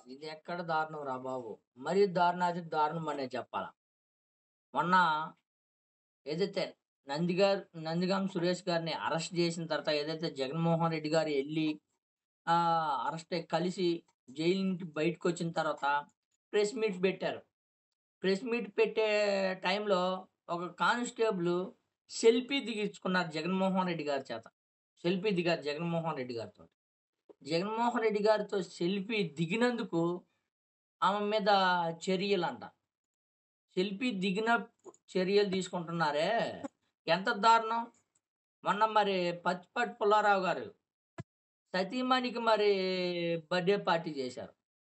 ఇది ఎక్కడ దారుణం రా బాబు! మరీ దారుణాతి దారుణం అనే చెప్పాలా. మొన్న ఏదైతే నందిగం సురేష్ గారిని అరెస్ట్ చేసిన తర్వాత ఏదైతే జగన్మోహన్ రెడ్డి గారు ఎళ్లి అరెస్ట్ అయ్యి కలిసి జైలు నుంచి బయటకొచ్చిన తర్వాత ప్రెస్ మీట్ పెట్టారు. ప్రెస్ మీట్ పెట్టే టైంలో ఒక కానిస్టేబుల్ సెల్ఫీ దిగించుకున్నారు జగన్మోహన్ రెడ్డి గారి చేత. సెల్ఫీ దిగారు జగన్మోహన్ రెడ్డి గారితోటి. జగన్మోహన్ రెడ్డి గారితో సెల్ఫీ దిగినందుకు ఆమె మీద చర్యలంట. సెల్ఫీ దిగిన చర్యలు తీసుకుంటున్నారే! ఎంత దారుణం! మొన్న మరి పచ్చిపాటి పుల్లారావు గారు సతీమణికి మరి బర్త్‌డే పార్టీ చేశారు.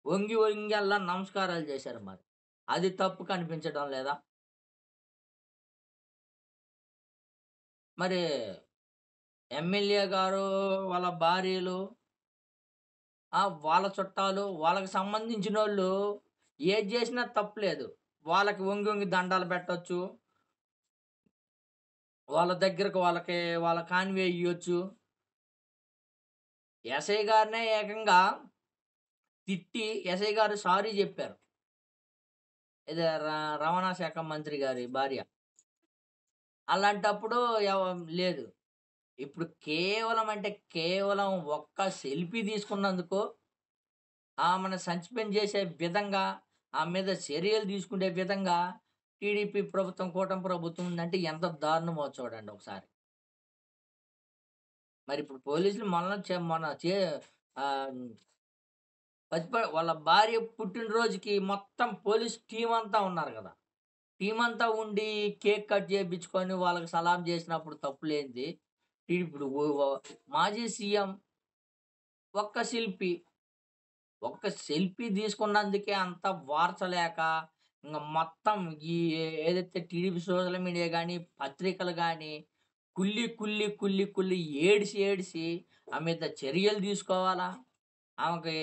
వంగి వంగల్లా నమస్కారాలు చేశారు మరి. అది తప్పు కనిపించడం లేదా? మరి ఎమ్మెల్యే గారు, వాళ్ళ భార్యలు, వాళ్ళ చుట్టాలు, వాళ్ళకి సంబంధించినోళ్ళు ఏది జేసినా తప్పులేదు. వాళ్ళకి వంగి వంగి దండాలు పెట్టొచ్చు. వాళ్ళ దగ్గరకు వాళ్ళ కాన్వే ఇయ్యొచ్చు. ఎస్ఐ గారినే ఏకంగా తిట్టి ఎస్ఐ గారు సారీ జెప్పారు. ఇది రవాణా శాఖ మంత్రి గారి భార్య. అలాంటప్పుడు లేదు. ఇప్పుడు కేవలం అంటే కేవలం ఒక్క సెల్ఫీ తీసుకున్నందుకు ఆమెను సస్పెండ్ చేసే విధంగా, ఆమె మీద చర్యలు తీసుకునే విధంగా టీడీపీ ప్రభుత్వం, కూటమి ప్రభుత్వం ఉందంటే ఎంత దారుణమో చూడండి ఒకసారి. మరిప్పుడు పోలీసులు మొన్న ఆహ్, వాళ్ళ భార్య పుట్టినరోజుకి మొత్తం పోలీస్ టీమ్ అంతా ఉన్నారు గదా! టీమ్ అంతా ఉండి కేక్ కట్ చేపించుకొని వాళ్ళకి సలాం చేసినప్పుడు తప్పు లేనిది, ఇప్పుడు మాజీ సీఎం ఒక్క సెల్ఫీ తీసుకున్నందుకే అంత వార్చలేక, ఇంగ మొత్తం ఈ ఏదైతే టీడీపీ సోషల్ మీడియా గాని, పత్రికలు గాని కుళ్ళి ఏడిసి ఆమె మీద చర్యలు తీసుకోవాలా? ఆమెకి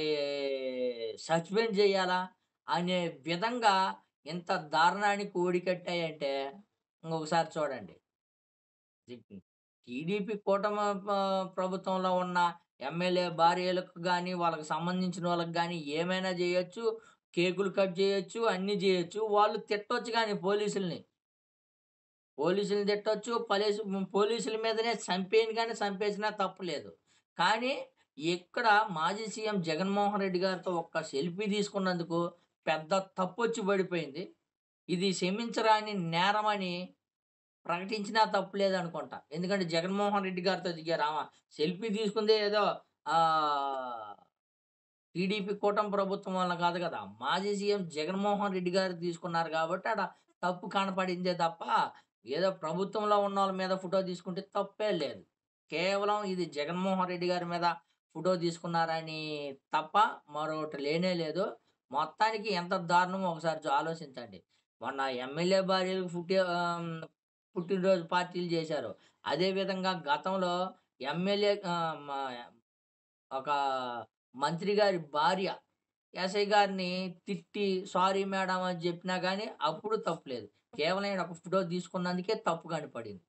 సస్పెండ్ జేయాలా? అనే విధంగా ఇంత దారుణానికి ఒడికట్టాయంటే ఇంకొకసారి చూడండి. టీడీపీ కూటమి ప్రభుత్వంలో ఉన్న ఎమ్మెల్యే భార్యలకు గాని, వాళ్ళకి సంబంధించిన వాళ్ళకి గాని ఏమైనా జేయొచ్చు. కేకులు కట్ జేయొచ్చు. అన్నీ జేయొచ్చు. వాళ్ళు తిట్టొచ్చు గాని పోలీసుల్ని. పోలీసుల్ని తిట్టొచ్చు. పోలీసుల మీదనే చంపేయను గాని చంపేసినా తప్పు లేదు. కానీ ఇక్కడ మాజీ సీఎం జగన్మోహన్ రెడ్డి గారితో ఒక్క సెల్ఫీ తీసుకున్నందుకు పెద్ద తప్పొచ్చి పడిపోయింది. ఇది క్షమించరాని నేరమని ప్రకటించినా తప్పు లేదనుకుంటా. ఎందుకంటే జగన్మోహన్ రెడ్డి గారితో దిగారు. సెల్ఫీ తీసుకుందే ఏదో ఆహ్, టీడీపీ కూటమి ప్రభుత్వం వల్ల కాదు గదా! మాజీ సీఎం జగన్మోహన్ రెడ్డి గారు తీసుకున్నారు గాబట్టి ఆడ తప్పు కనపడిందే తప్ప, ఏదో ప్రభుత్వంలో ఉన్నోళ్ళ మీద ఫోటో తీసుకుంటే తప్పే లేదు. కేవలం ఇది జగన్మోహన్ రెడ్డి గారి మీద ఫోటో తీసుకున్నారని తప్ప మరొకటి లేనే లేదు. మొత్తానికి ఎంత దారుణమో ఒకసారి ఆలోచించండి. మొన్న ఎమ్మెల్యే భార్యలకు పుట్టినరోజు పార్టీలు జేశారు. అదే విధంగా గతంలో ఎమ్మెల్యే ఒక మంత్రి గారి భార్య ఎస్ఐ గారిని తిట్టి సారీ మేడం అని జెప్పినా గాని అప్పుడు తప్పులేదు. కేవలం ఈడ ఒక ఫోటో తీసుకున్నందుకే తప్పు కనపడింది.